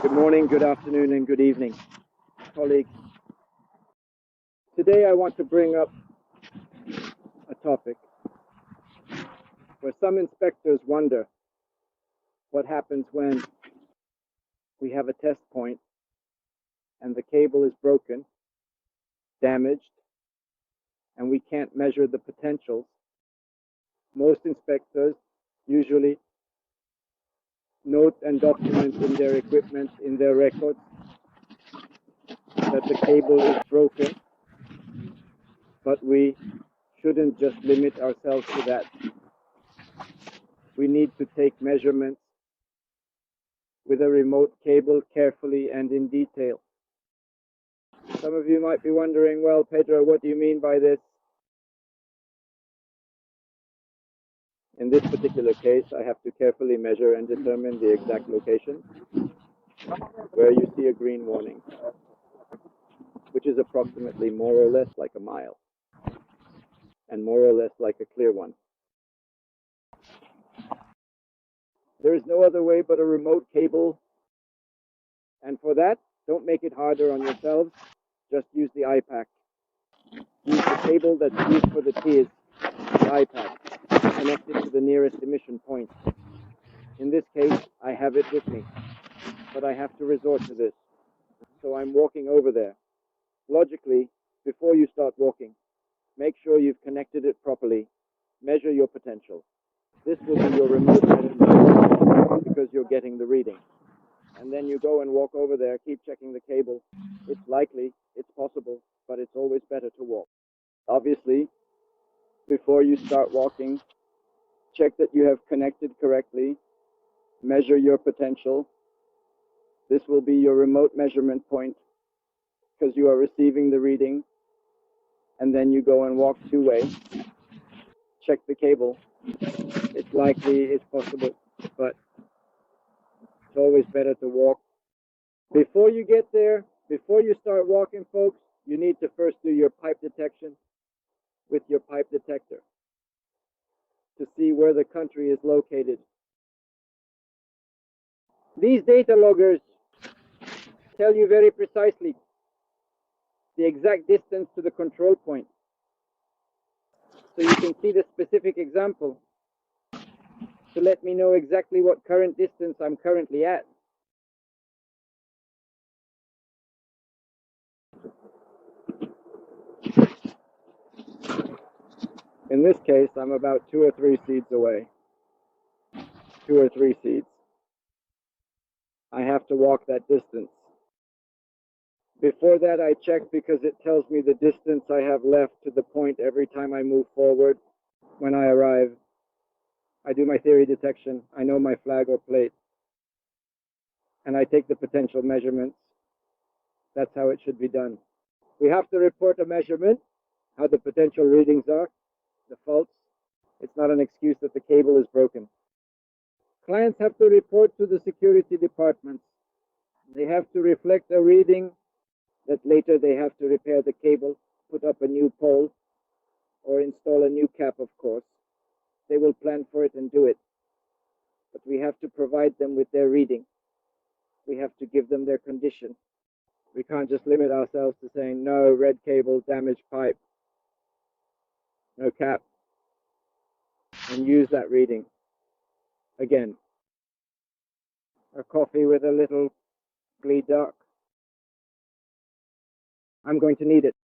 Good morning, good afternoon, and good evening, colleagues. Today I want to bring up a topic where some inspectors wonder what happens when we have a test point and the cable is broken, damaged, and we can't measure the potentials. Most inspectors usually note and document in their equipment, in their records, that the cable is broken, but we shouldn't just limit ourselves to that. We need to take measurements with a remote cable carefully and in detail. Some of you might be wondering, well, Pedro, what do you mean by this? In this particular case, I have to carefully measure and determine the exact location where you see a green warning, which is approximately more or less like a mile, and more or less like a clear one. There is no other way but a remote cable, and for that, don't make it harder on yourselves, just use the iPack. Use the cable that's used for the tears, the iPack, connected to the nearest emission point. In this case, I have it with me, but I have to resort to this, so I'm walking over there. Logically, before you start walking, make sure you've connected it properly. Measure your potential. This will be your remote measurement because you're getting the reading. And then you go and walk over there, keep checking the cable. It's likely, it's possible, but it's always better to walk. Obviously, before you start walking, check that you have connected correctly. Measure your potential. This will be your remote measurement point because you are receiving the reading. And then you go and walk two-way. Check the cable. It's likely, it's possible, but it's always better to walk. Before you get there, before you start walking, folks, you need to first do your pipe detection with your pipe detector to see where the country is located. These data loggers tell you very precisely the exact distance to the control point. So you can see the specific example to let me know exactly what current distance I'm currently at. In this case, I'm about 2 or 3 seeds away. 2 or 3 seeds. I have to walk that distance. Before that, I check because it tells me the distance I have left to the point every time I move forward. When I arrive, I do my theory detection. I know my flag or plate. And I take the potential measurements. That's how it should be done. We have to report a measurement, how the potential readings are, the faults. It's not an excuse that the cable is broken. Clients have to report to the security departments. They have to reflect a reading that later they have to repair the cable, put up a new pole, or install a new cap, of course. They will plan for it and do it. But we have to provide them with their reading. We have to give them their condition. We can't just limit ourselves to saying, no, red cable, damaged pipe, no cap, and use that reading. Again, a coffee with a little Glee Dark. I'm going to need it.